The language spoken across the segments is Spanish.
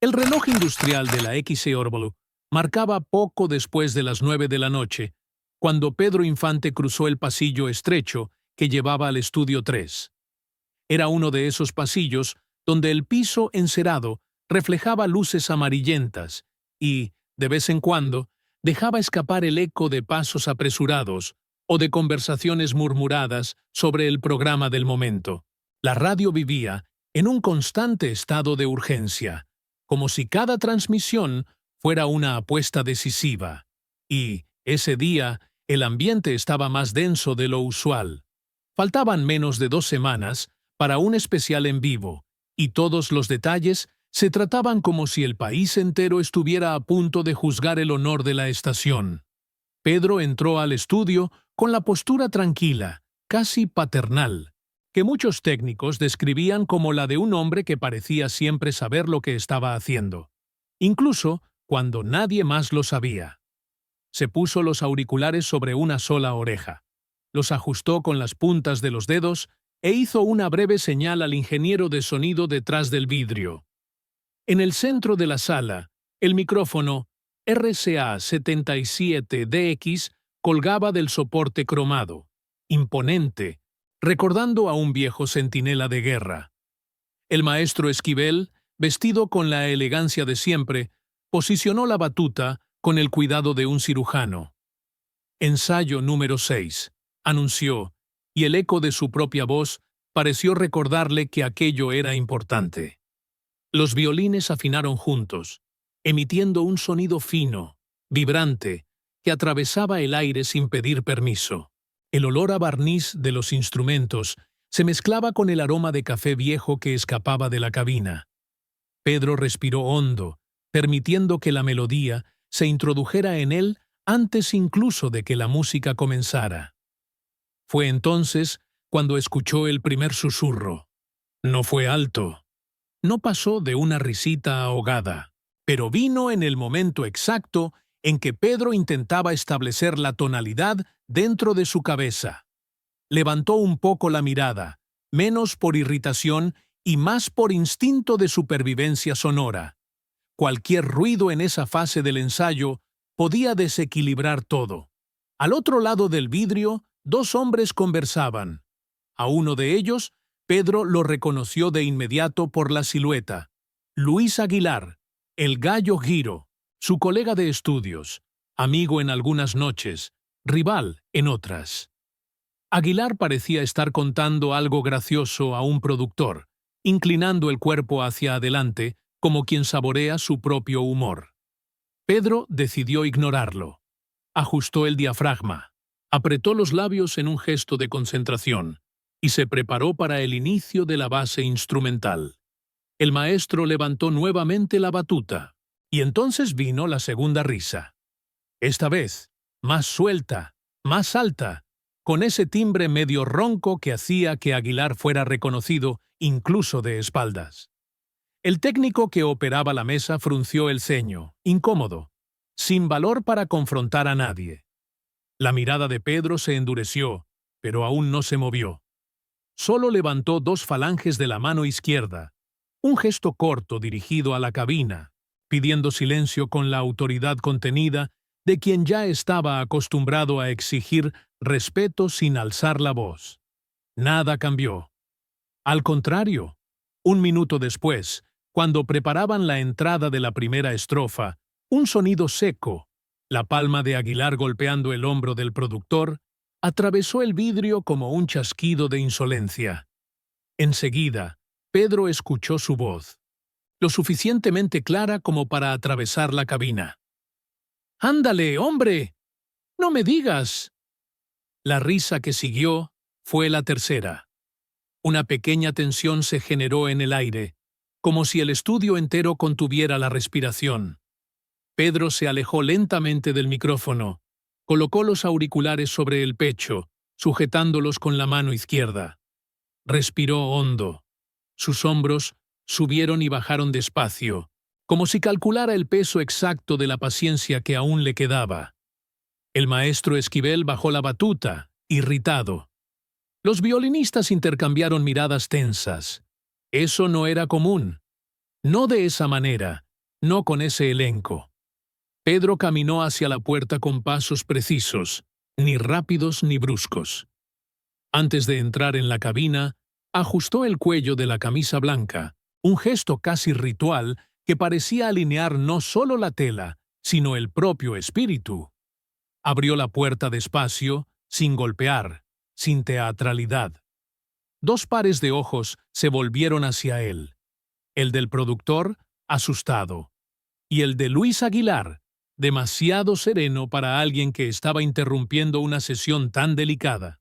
El reloj industrial de la XC Orbolu marcaba poco después de las 9 de la noche, cuando Pedro Infante cruzó el pasillo estrecho que llevaba al estudio 3. Era uno de esos pasillos donde el piso encerado reflejaba luces amarillentas y, de vez en cuando, dejaba escapar el eco de pasos apresurados o de conversaciones murmuradas sobre el programa del momento. La radio vivía en un constante estado de urgencia, como si cada transmisión fuera una apuesta decisiva. Y, ese día, el ambiente estaba más denso de lo usual. Faltaban menos de 2 semanas para un especial en vivo, y todos los detalles se trataban como si el país entero estuviera a punto de juzgar el honor de la estación. Pedro entró al estudio con la postura tranquila, casi paternal, que muchos técnicos describían como la de un hombre que parecía siempre saber lo que estaba haciendo, incluso cuando nadie más lo sabía. Se puso los auriculares sobre una sola oreja, los ajustó con las puntas de los dedos e hizo una breve señal al ingeniero de sonido detrás del vidrio. En el centro de la sala, el micrófono RCA-77DX colgaba del soporte cromado, imponente, recordando a un viejo centinela de guerra. El maestro Esquivel, vestido con la elegancia de siempre, posicionó la batuta con el cuidado de un cirujano. Ensayo número 6, anunció, y el eco de su propia voz pareció recordarle que aquello era importante. Los violines afinaron juntos, emitiendo un sonido fino, vibrante, que atravesaba el aire sin pedir permiso. El olor a barniz de los instrumentos se mezclaba con el aroma de café viejo que escapaba de la cabina. Pedro respiró hondo, permitiendo que la melodía se introdujera en él antes incluso de que la música comenzara. Fue entonces cuando escuchó el primer susurro. No fue alto. No pasó de una risita ahogada, pero vino en el momento exacto en que Pedro intentaba establecer la tonalidad dentro de su cabeza. Levantó un poco la mirada, menos por irritación y más por instinto de supervivencia sonora. Cualquier ruido en esa fase del ensayo podía desequilibrar todo. Al otro lado del vidrio, 2 hombres conversaban. A uno de ellos, Pedro lo reconoció de inmediato por la silueta. Luis Aguilar, el Gallo Giro, su colega de estudios, amigo en algunas noches, rival en otras. Aguilar parecía estar contando algo gracioso a un productor, inclinando el cuerpo hacia adelante como quien saborea su propio humor. Pedro decidió ignorarlo. Ajustó el diafragma, apretó los labios en un gesto de concentración y se preparó para el inicio de la base instrumental. El maestro levantó nuevamente la batuta, y entonces vino la segunda risa. Esta vez, más suelta, más alta, con ese timbre medio ronco que hacía que Aguilar fuera reconocido incluso de espaldas. El técnico que operaba la mesa frunció el ceño, incómodo, sin valor para confrontar a nadie. La mirada de Pedro se endureció, pero aún no se movió. Solo levantó 2 falanges de la mano izquierda, un gesto corto dirigido a la cabina, pidiendo silencio con la autoridad contenida de quien ya estaba acostumbrado a exigir respeto sin alzar la voz. Nada cambió. Al contrario, 1 minuto después, cuando preparaban la entrada de la primera estrofa, un sonido seco, la palma de Aguilar golpeando el hombro del productor, atravesó el vidrio como un chasquido de insolencia. Enseguida, Pedro escuchó su voz, lo suficientemente clara como para atravesar la cabina. «¡Ándale, hombre! ¡No me digas!». La risa que siguió fue la tercera. Una pequeña tensión se generó en el aire, como si el estudio entero contuviera la respiración. Pedro se alejó lentamente del micrófono, colocó los auriculares sobre el pecho, sujetándolos con la mano izquierda. Respiró hondo. Sus hombros subieron y bajaron despacio, como si calculara el peso exacto de la paciencia que aún le quedaba. El maestro Esquivel bajó la batuta, irritado. Los violinistas intercambiaron miradas tensas. Eso no era común. No de esa manera, no con ese elenco. Pedro caminó hacia la puerta con pasos precisos, ni rápidos ni bruscos. Antes de entrar en la cabina, ajustó el cuello de la camisa blanca, un gesto casi ritual que parecía alinear no solo la tela, sino el propio espíritu. Abrió la puerta despacio, sin golpear, sin teatralidad. Dos pares de ojos se volvieron hacia él. El del productor, asustado, y el de Luis Aguilar, demasiado sereno para alguien que estaba interrumpiendo una sesión tan delicada.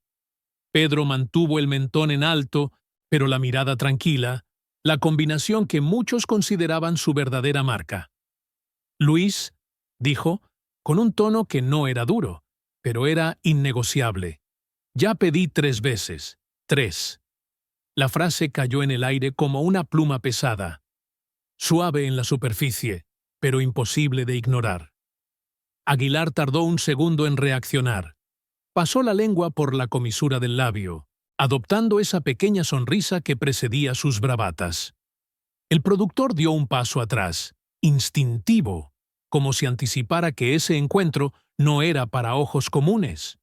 Pedro mantuvo el mentón en alto, pero la mirada tranquila, la combinación que muchos consideraban su verdadera marca. Luis, dijo, con un tono que no era duro, pero era innegociable. Ya pedí 3 veces. 3. La frase cayó en el aire como una pluma pesada, suave en la superficie, pero imposible de ignorar. Aguilar tardó un segundo en reaccionar. Pasó la lengua por la comisura del labio, adoptando esa pequeña sonrisa que precedía sus bravatas. El productor dio un paso atrás, instintivo, como si anticipara que ese encuentro no era para ojos comunes.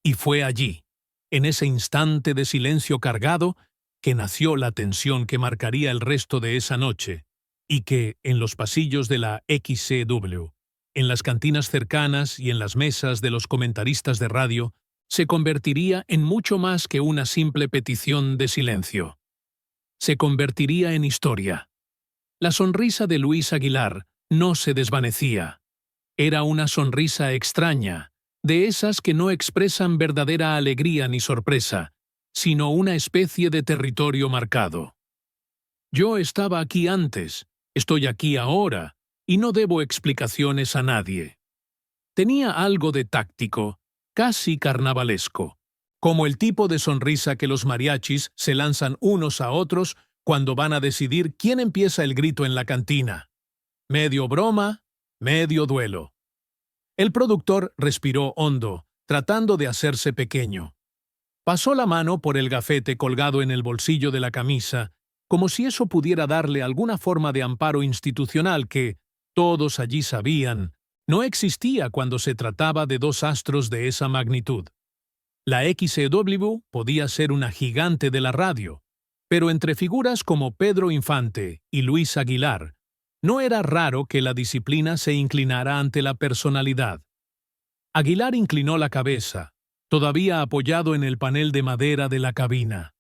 Y fue allí, en ese instante de silencio cargado, que nació la tensión que marcaría el resto de esa noche, y que, en los pasillos de la XCW, en las cantinas cercanas y en las mesas de los comentaristas de radio, se convertiría en mucho más que una simple petición de silencio. Se convertiría en historia. La sonrisa de Luis Aguilar no se desvanecía. Era una sonrisa extraña, de esas que no expresan verdadera alegría ni sorpresa, sino una especie de territorio marcado. Yo estaba aquí antes, estoy aquí ahora, y no debo explicaciones a nadie. Tenía algo de táctico, casi carnavalesco, como el tipo de sonrisa que los mariachis se lanzan unos a otros cuando van a decidir quién empieza el grito en la cantina. Medio broma, medio duelo. El productor respiró hondo, tratando de hacerse pequeño. Pasó la mano por el gafete colgado en el bolsillo de la camisa, como si eso pudiera darle alguna forma de amparo institucional que, todos allí sabían, no existía cuando se trataba de dos astros de esa magnitud. La XCW podía ser una gigante de la radio, pero entre figuras como Pedro Infante y Luis Aguilar, no era raro que la disciplina se inclinara ante la personalidad. Aguilar inclinó la cabeza, todavía apoyado en el panel de madera de la cabina.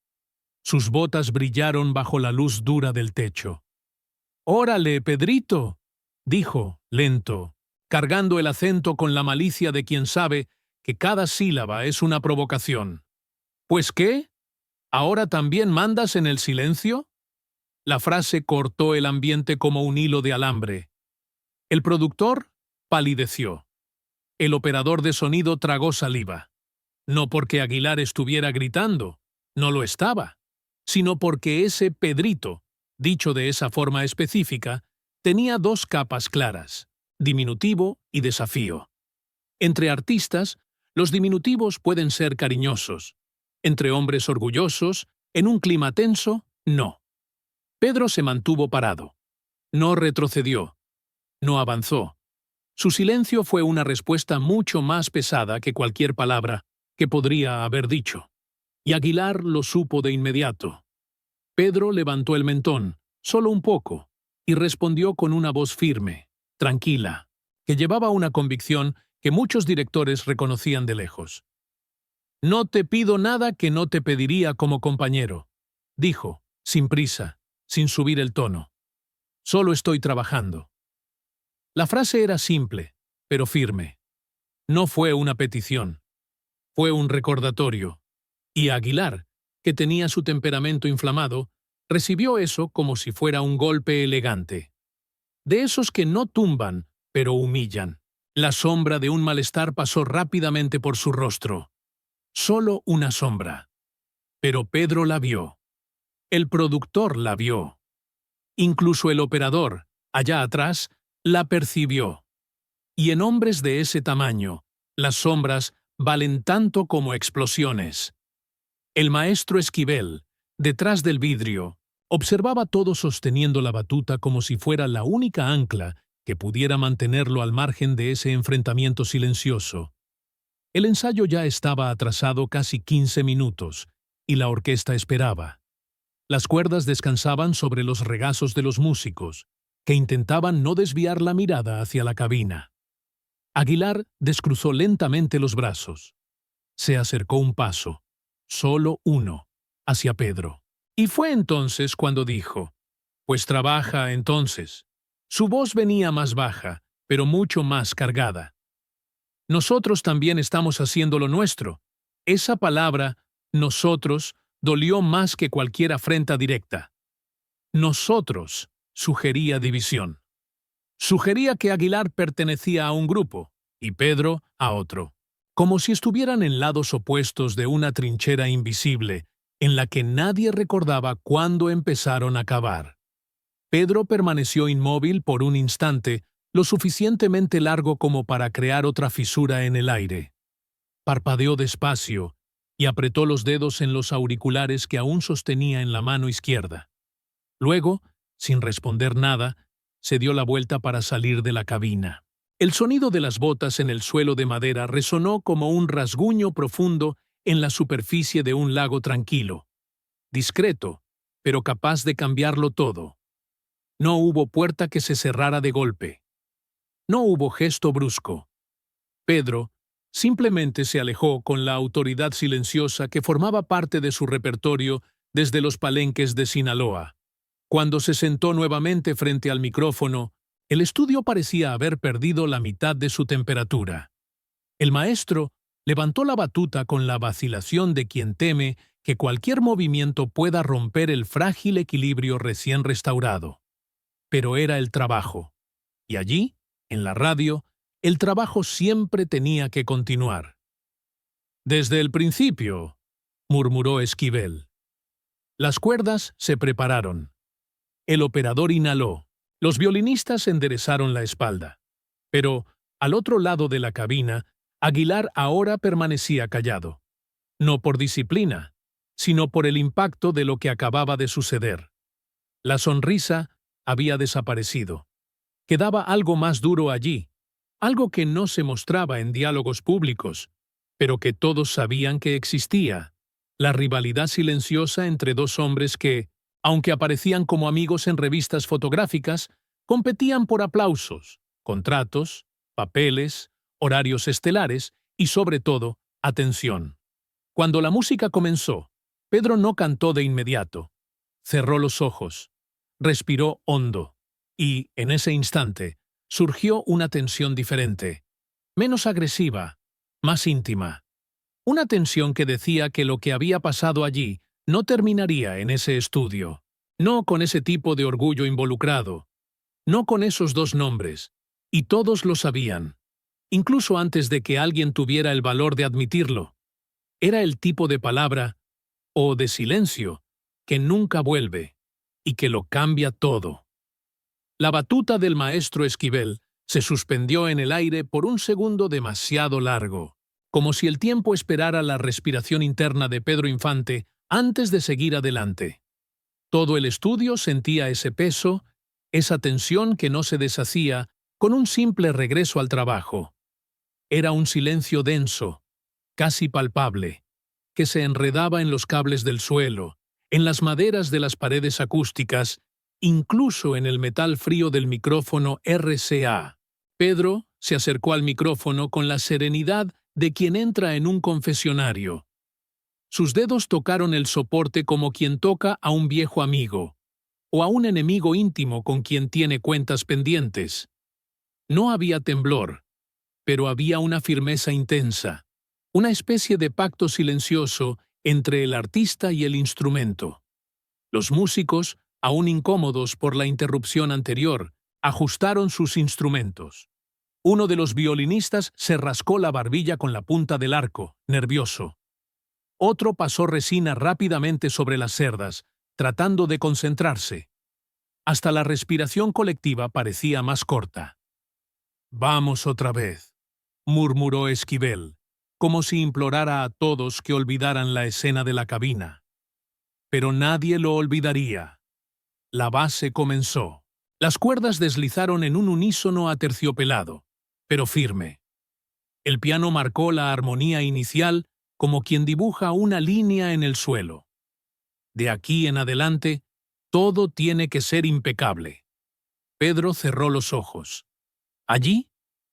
Sus botas brillaron bajo la luz dura del techo. «Órale, Pedrito», dijo, lento, cargando el acento con la malicia de quien sabe que cada sílaba es una provocación. «¿Pues qué? ¿Ahora también mandas en el silencio?» La frase cortó el ambiente como un hilo de alambre. El productor palideció. El operador de sonido tragó saliva. No porque Aguilar estuviera gritando, no lo estaba, sino porque ese Pedrito, dicho de esa forma específica, tenía dos capas claras, diminutivo y desafío. Entre artistas, los diminutivos pueden ser cariñosos. Entre hombres orgullosos, en un clima tenso, no. Pedro se mantuvo parado. No retrocedió. No avanzó. Su silencio fue una respuesta mucho más pesada que cualquier palabra que podría haber dicho. Y Aguilar lo supo de inmediato. Pedro levantó el mentón, solo un poco, y respondió con una voz firme, tranquila, que llevaba una convicción que muchos directores reconocían de lejos. «No te pido nada que no te pediría como compañero», dijo, sin prisa, sin subir el tono. «Solo estoy trabajando». La frase era simple, pero firme. No fue una petición. Fue un recordatorio. Y Aguilar, que tenía su temperamento inflamado, recibió eso como si fuera un golpe elegante. De esos que no tumban, pero humillan. La sombra de un malestar pasó rápidamente por su rostro. Solo una sombra. Pero Pedro la vio. El productor la vio. Incluso el operador, allá atrás, la percibió. Y en hombres de ese tamaño, las sombras valen tanto como explosiones. El maestro Esquivel, detrás del vidrio, observaba todo sosteniendo la batuta como si fuera la única ancla que pudiera mantenerlo al margen de ese enfrentamiento silencioso. El ensayo ya estaba atrasado casi 15 minutos, y la orquesta esperaba. Las cuerdas descansaban sobre los regazos de los músicos, que intentaban no desviar la mirada hacia la cabina. Aguilar descruzó lentamente los brazos. Se acercó un paso, solo uno, hacia Pedro. Y fue entonces cuando dijo: «Pues trabaja entonces». Su voz venía más baja, pero mucho más cargada. «Nosotros también estamos haciendo lo nuestro». Esa palabra, nosotros, dolió más que cualquier afrenta directa. Nosotros sugería división. Sugería que Aguilar pertenecía a un grupo y Pedro a otro, como si estuvieran en lados opuestos de una trinchera invisible en la que nadie recordaba cuándo empezaron a cavar. Pedro permaneció inmóvil por un instante, lo suficientemente largo como para crear otra fisura en el aire. Parpadeó despacio y apretó los dedos en los auriculares que aún sostenía en la mano izquierda. Luego, sin responder nada, se dio la vuelta para salir de la cabina. El sonido de las botas en el suelo de madera resonó como un rasguño profundo en la superficie de un lago tranquilo. Discreto, pero capaz de cambiarlo todo. No hubo puerta que se cerrara de golpe. No hubo gesto brusco. Pedro simplemente se alejó con la autoridad silenciosa que formaba parte de su repertorio desde los palenques de Sinaloa. Cuando se sentó nuevamente frente al micrófono, el estudio parecía haber perdido la mitad de su temperatura. El maestro levantó la batuta con la vacilación de quien teme que cualquier movimiento pueda romper el frágil equilibrio recién restaurado. Pero era el trabajo. Y allí, en la radio, el trabajo siempre tenía que continuar. «Desde el principio», murmuró Esquivel. Las cuerdas se prepararon. El operador inhaló. Los violinistas enderezaron la espalda. Pero, al otro lado de la cabina, Aguilar ahora permanecía callado. No por disciplina, sino por el impacto de lo que acababa de suceder. La sonrisa había desaparecido. Quedaba algo más duro allí, algo que no se mostraba en diálogos públicos, pero que todos sabían que existía: la rivalidad silenciosa entre dos hombres que, aunque aparecían como amigos en revistas fotográficas, competían por aplausos, contratos, papeles, horarios estelares y, sobre todo, atención. Cuando la música comenzó, Pedro no cantó de inmediato. Cerró los ojos, respiró hondo, y, en ese instante, surgió una tensión diferente, menos agresiva, más íntima. Una tensión que decía que lo que había pasado allí no terminaría en ese estudio, no con ese tipo de orgullo involucrado, no con esos dos nombres, y todos lo sabían, incluso antes de que alguien tuviera el valor de admitirlo. Era el tipo de palabra, o de silencio, que nunca vuelve, y que lo cambia todo. La batuta del maestro Esquivel se suspendió en el aire por un segundo demasiado largo, como si el tiempo esperara la respiración interna de Pedro Infante antes de seguir adelante. Todo el estudio sentía ese peso, esa tensión que no se deshacía con un simple regreso al trabajo. Era un silencio denso, casi palpable, que se enredaba en los cables del suelo, en las maderas de las paredes acústicas, incluso en el metal frío del micrófono RCA. Pedro se acercó al micrófono con la serenidad de quien entra en un confesionario. Sus dedos tocaron el soporte como quien toca a un viejo amigo, o a un enemigo íntimo con quien tiene cuentas pendientes. No había temblor, pero había una firmeza intensa, una especie de pacto silencioso entre el artista y el instrumento. Los músicos, aún incómodos por la interrupción anterior, ajustaron sus instrumentos. Uno de los violinistas se rascó la barbilla con la punta del arco, nervioso. Otro pasó resina rápidamente sobre las cerdas, tratando de concentrarse. Hasta la respiración colectiva parecía más corta. «Vamos otra vez», murmuró Esquivel, como si implorara a todos que olvidaran la escena de la cabina. Pero nadie lo olvidaría. La base comenzó. Las cuerdas deslizaron en un unísono aterciopelado, pero firme. El piano marcó la armonía inicial como quien dibuja una línea en el suelo. De aquí en adelante, todo tiene que ser impecable. Pedro cerró los ojos. Allí,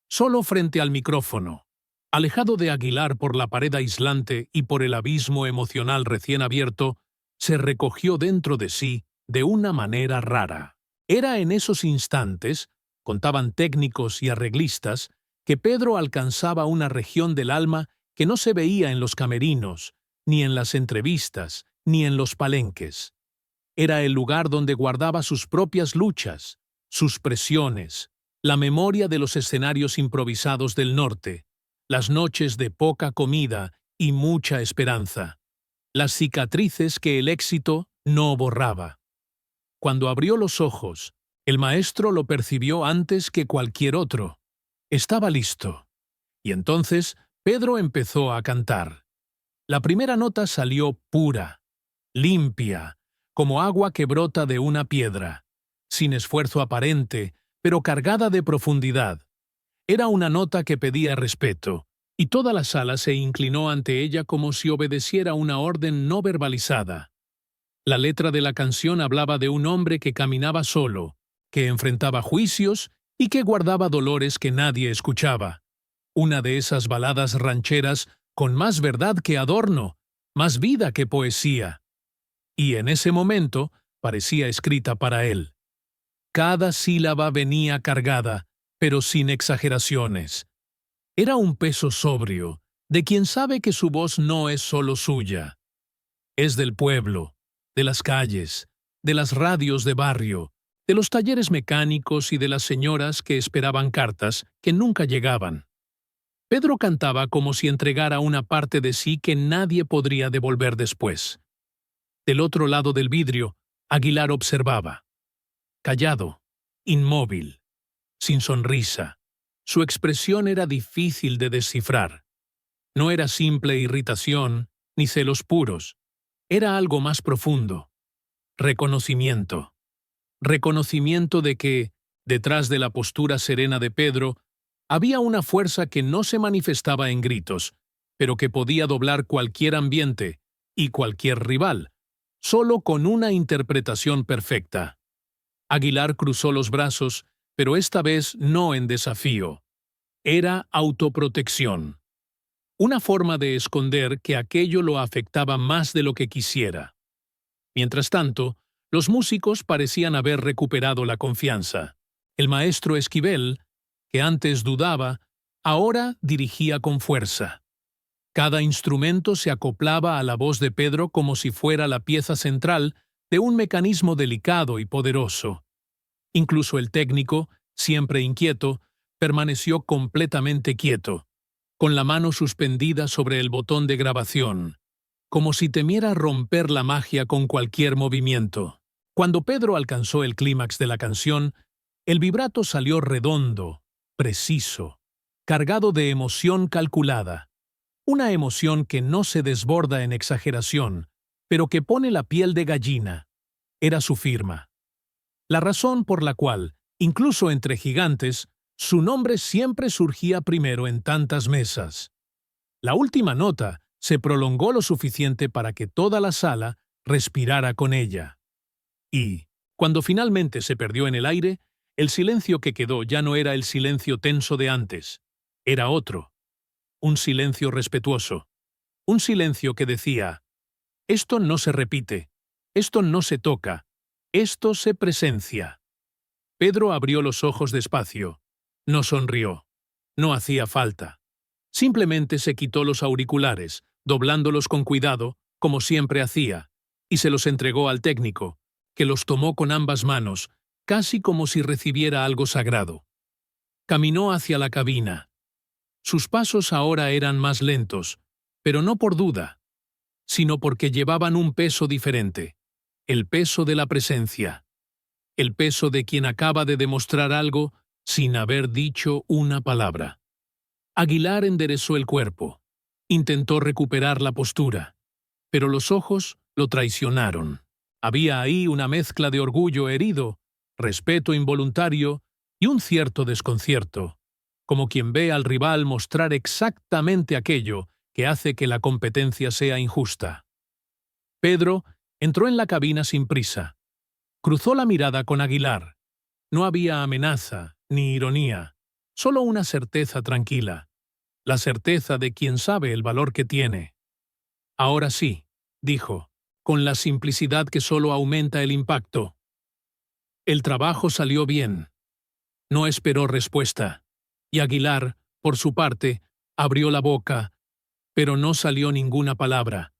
solo frente al micrófono, alejado de Aguilar por la pared aislante y por el abismo emocional recién abierto, se recogió dentro de sí de una manera rara. Era en esos instantes, contaban técnicos y arreglistas, que Pedro alcanzaba una región del alma que no se veía en los camerinos, ni en las entrevistas, ni en los palenques. Era el lugar donde guardaba sus propias luchas, sus presiones, la memoria de los escenarios improvisados del norte, las noches de poca comida y mucha esperanza, las cicatrices que el éxito no borraba. Cuando abrió los ojos, el maestro lo percibió antes que cualquier otro. Estaba listo. Y entonces Pedro empezó a cantar. La primera nota salió pura, limpia, como agua que brota de una piedra, sin esfuerzo aparente, pero cargada de profundidad. Era una nota que pedía respeto, y toda la sala se inclinó ante ella como si obedeciera una orden no verbalizada. La letra de la canción hablaba de un hombre que caminaba solo, que enfrentaba juicios y que guardaba dolores que nadie escuchaba. Una de esas baladas rancheras con más verdad que adorno, más vida que poesía. Y en ese momento parecía escrita para él. Cada sílaba venía cargada, pero sin exageraciones. Era un peso sobrio, de quien sabe que su voz no es solo suya. Es del pueblo, de las calles, de las radios de barrio, de los talleres mecánicos y de las señoras que esperaban cartas que nunca llegaban. Pedro cantaba como si entregara una parte de sí que nadie podría devolver después. Del otro lado del vidrio, Aguilar observaba. Callado, inmóvil, sin sonrisa. Su expresión era difícil de descifrar. No era simple irritación, ni celos puros. Era algo más profundo. Reconocimiento. Reconocimiento de que, detrás de la postura serena de Pedro, había una fuerza que no se manifestaba en gritos, pero que podía doblar cualquier ambiente y cualquier rival, solo con una interpretación perfecta. Aguilar cruzó los brazos, pero esta vez no en desafío. Era autoprotección. Una forma de esconder que aquello lo afectaba más de lo que quisiera. Mientras tanto, los músicos parecían haber recuperado la confianza. El maestro Esquivel, que antes dudaba, ahora dirigía con fuerza. Cada instrumento se acoplaba a la voz de Pedro como si fuera la pieza central de un mecanismo delicado y poderoso. Incluso el técnico, siempre inquieto, permaneció completamente quieto, con la mano suspendida sobre el botón de grabación, como si temiera romper la magia con cualquier movimiento. Cuando Pedro alcanzó el clímax de la canción, el vibrato salió redondo, preciso, cargado de emoción calculada. Una emoción que no se desborda en exageración, pero que pone la piel de gallina. Era su firma. La razón por la cual, incluso entre gigantes, su nombre siempre surgía primero en tantas mesas. La última nota se prolongó lo suficiente para que toda la sala respirara con ella. Y, cuando finalmente se perdió en el aire, el silencio que quedó ya no era el silencio tenso de antes, era otro. Un silencio respetuoso. Un silencio que decía, esto no se repite, esto no se toca, esto se presencia. Pedro abrió los ojos despacio. No sonrió. No hacía falta. Simplemente se quitó los auriculares, doblándolos con cuidado, como siempre hacía, y se los entregó al técnico, que los tomó con ambas manos, casi como si recibiera algo sagrado. Caminó hacia la cabina. Sus pasos ahora eran más lentos, pero no por duda, sino porque llevaban un peso diferente, el peso de la presencia, el peso de quien acaba de demostrar algo sin haber dicho una palabra. Aguilar enderezó el cuerpo, intentó recuperar la postura, pero los ojos lo traicionaron. Había ahí una mezcla de orgullo herido respeto involuntario y un cierto desconcierto, como quien ve al rival mostrar exactamente aquello que hace que la competencia sea injusta. Pedro entró en la cabina sin prisa. Cruzó la mirada con Aguilar. No había amenaza ni ironía, solo una certeza tranquila, la certeza de quien sabe el valor que tiene. Ahora sí, dijo, con la simplicidad que solo aumenta el impacto. El trabajo salió bien. No esperó respuesta, y Aguilar, por su parte, abrió la boca, pero no salió ninguna palabra,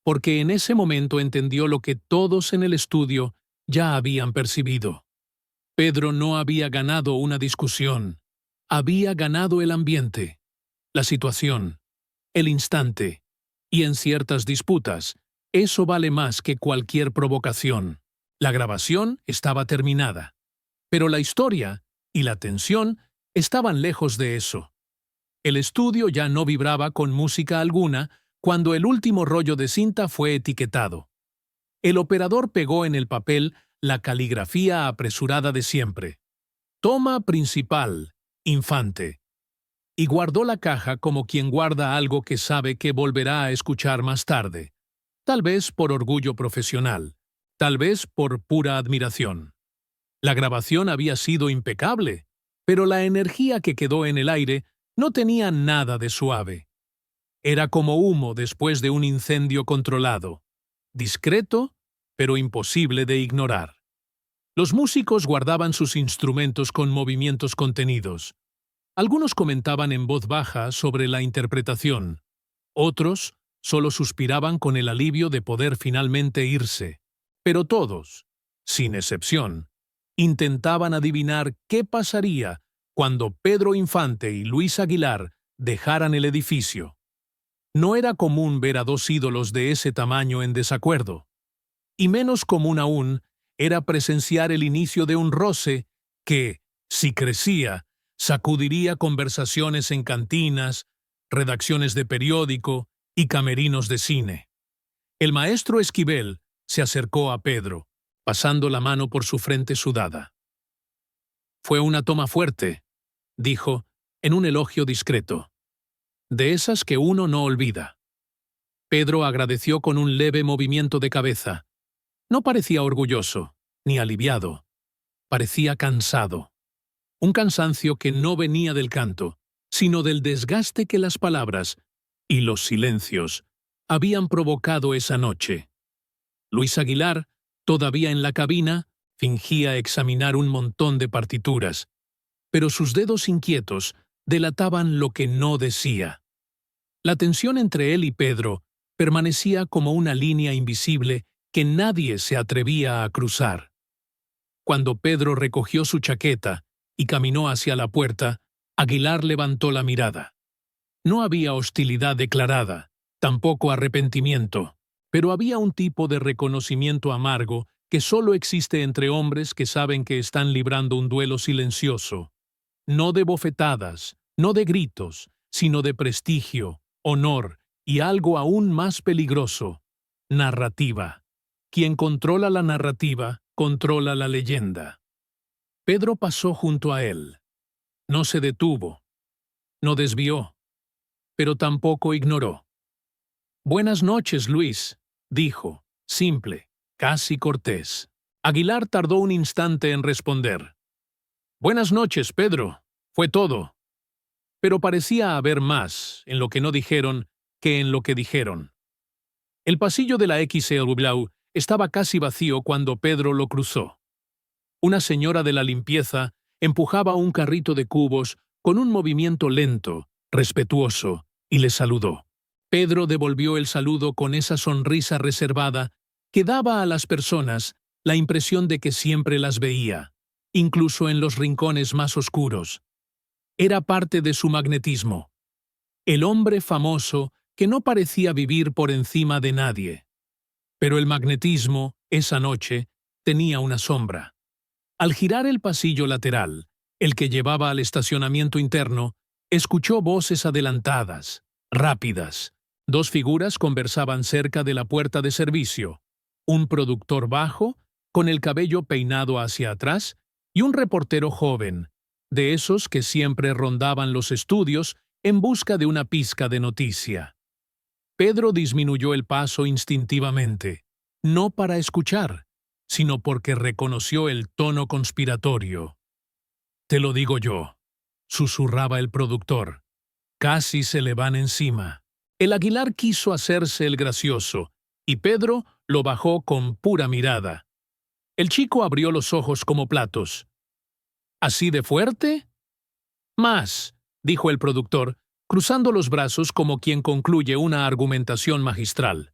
porque en ese momento entendió lo que todos en el estudio ya habían percibido. Pedro no había ganado una discusión, había ganado el ambiente, la situación, el instante, y en ciertas disputas, eso vale más que cualquier provocación. La grabación estaba terminada, pero la historia y la tensión estaban lejos de eso. El estudio ya no vibraba con música alguna cuando el último rollo de cinta fue etiquetado. El operador pegó en el papel la caligrafía apresurada de siempre. Toma principal, Infante. Y guardó la caja como quien guarda algo que sabe que volverá a escuchar más tarde, tal vez por orgullo profesional, tal vez por pura admiración. La grabación había sido impecable, pero la energía que quedó en el aire no tenía nada de suave. Era como humo después de un incendio controlado, discreto, pero imposible de ignorar. Los músicos guardaban sus instrumentos con movimientos contenidos. Algunos comentaban en voz baja sobre la interpretación. Otros solo suspiraban con el alivio de poder finalmente irse. Pero todos, sin excepción, intentaban adivinar qué pasaría cuando Pedro Infante y Luis Aguilar dejaran el edificio. No era común ver a dos ídolos de ese tamaño en desacuerdo. Y menos común aún era presenciar el inicio de un roce que, si crecía, sacudiría conversaciones en cantinas, redacciones de periódico y camerinos de cine. El maestro Esquivel se acercó a Pedro, pasando la mano por su frente sudada. Fue una toma fuerte, dijo, en un elogio discreto. De esas que uno no olvida. Pedro agradeció con un leve movimiento de cabeza. No parecía orgulloso, ni aliviado. Parecía cansado. Un cansancio que no venía del canto, sino del desgaste que las palabras y los silencios habían provocado esa noche. Luis Aguilar, todavía en la cabina, fingía examinar un montón de partituras, pero sus dedos inquietos delataban lo que no decía. La tensión entre él y Pedro permanecía como una línea invisible que nadie se atrevía a cruzar. Cuando Pedro recogió su chaqueta y caminó hacia la puerta, Aguilar levantó la mirada. No había hostilidad declarada, tampoco arrepentimiento, pero había un tipo de reconocimiento amargo que solo existe entre hombres que saben que están librando un duelo silencioso. No de bofetadas, no de gritos, sino de prestigio, honor y algo aún más peligroso: narrativa. Quien controla la narrativa, controla la leyenda. Pedro pasó junto a él. No se detuvo. No desvió. Pero tampoco ignoró. «Buenas noches, Luis», dijo, simple, casi cortés. Aguilar tardó un instante en responder. «Buenas noches, Pedro», fue todo. Pero parecía haber más en lo que no dijeron que en lo que dijeron. El pasillo de la XL Blau estaba casi vacío cuando Pedro lo cruzó. Una señora de la limpieza empujaba un carrito de cubos con un movimiento lento, respetuoso, y le saludó. Pedro devolvió el saludo con esa sonrisa reservada que daba a las personas la impresión de que siempre las veía, incluso en los rincones más oscuros. Era parte de su magnetismo. El hombre famoso que no parecía vivir por encima de nadie. Pero el magnetismo, esa noche, tenía una sombra. Al girar el pasillo lateral, el que llevaba al estacionamiento interno, escuchó voces adelantadas, rápidas. Dos figuras conversaban cerca de la puerta de servicio. Un productor bajo, con el cabello peinado hacia atrás, y un reportero joven, de esos que siempre rondaban los estudios en busca de una pizca de noticia. Pedro disminuyó el paso instintivamente, no para escuchar, sino porque reconoció el tono conspiratorio. «Te lo digo yo», susurraba el productor. «Casi se le van encima». El Aguilar quiso hacerse el gracioso, y Pedro lo bajó con pura mirada. El chico abrió los ojos como platos. «¿Así de fuerte?» «Más», dijo el productor, cruzando los brazos como quien concluye una argumentación magistral.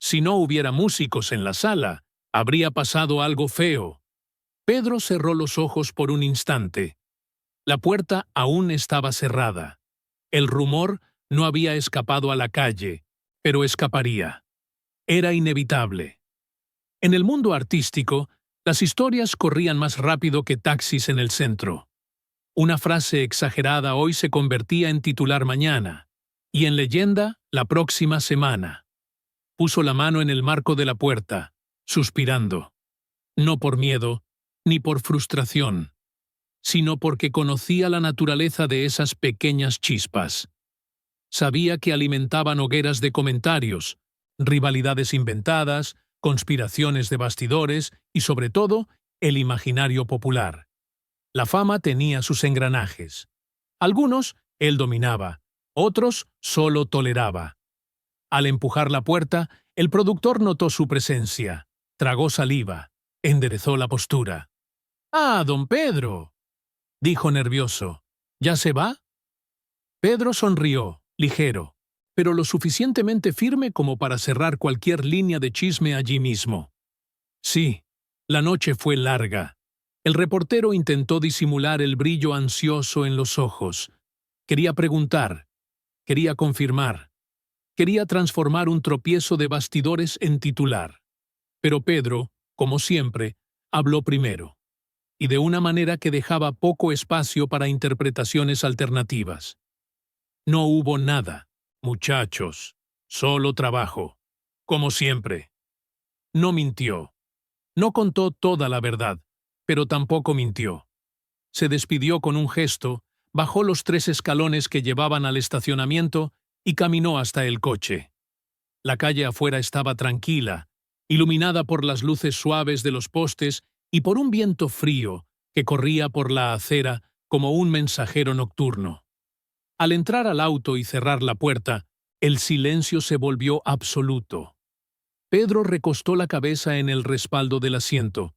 «Si no hubiera músicos en la sala, habría pasado algo feo». Pedro cerró los ojos por un instante. La puerta aún estaba cerrada. El rumor no había escapado a la calle, pero escaparía. Era inevitable. En el mundo artístico, las historias corrían más rápido que taxis en el centro. Una frase exagerada hoy se convertía en titular mañana, y en leyenda la próxima semana. Puso la mano en el marco de la puerta, suspirando. No por miedo, ni por frustración, sino porque conocía la naturaleza de esas pequeñas chispas. Sabía que alimentaban hogueras de comentarios, rivalidades inventadas, conspiraciones de bastidores y, sobre todo, el imaginario popular. La fama tenía sus engranajes. Algunos él dominaba, otros solo toleraba. Al empujar la puerta, el productor notó su presencia, tragó saliva, enderezó la postura. «¡Ah, don Pedro!», dijo nervioso. «¿Ya se va?» Pedro sonrió, ligero, pero lo suficientemente firme como para cerrar cualquier línea de chisme allí mismo. Sí, la noche fue larga. El reportero intentó disimular el brillo ansioso en los ojos. Quería preguntar, quería confirmar, quería transformar un tropiezo de bastidores en titular. Pero Pedro, como siempre, habló primero, y de una manera que dejaba poco espacio para interpretaciones alternativas. «No hubo nada, muchachos, solo trabajo, como siempre». No mintió. No contó toda la verdad, pero tampoco mintió. Se despidió con un gesto, bajó los 3 escalones que llevaban al estacionamiento y caminó hasta el coche. La calle afuera estaba tranquila, iluminada por las luces suaves de los postes y por un viento frío que corría por la acera como un mensajero nocturno. Al entrar al auto y cerrar la puerta, el silencio se volvió absoluto. Pedro recostó la cabeza en el respaldo del asiento,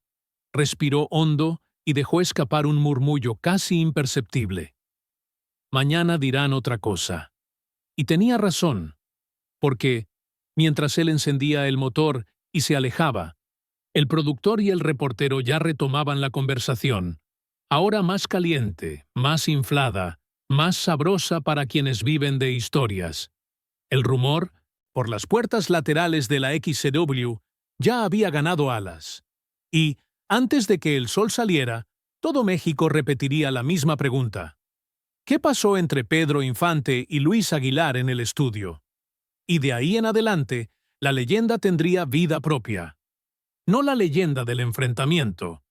respiró hondo y dejó escapar un murmullo casi imperceptible. Mañana dirán otra cosa. Y tenía razón, porque, mientras él encendía el motor y se alejaba, el productor y el reportero ya retomaban la conversación, ahora más caliente, más inflada, más sabrosa para quienes viven de historias. El rumor, por las puertas laterales de la XCW, ya había ganado alas. Y, antes de que el sol saliera, todo México repetiría la misma pregunta. ¿Qué pasó entre Pedro Infante y Luis Aguilar en el estudio? Y de ahí en adelante, la leyenda tendría vida propia. No la leyenda del enfrentamiento,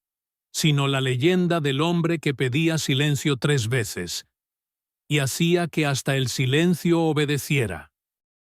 sino la leyenda del hombre que pedía silencio 3 veces y hacía que hasta el silencio obedeciera.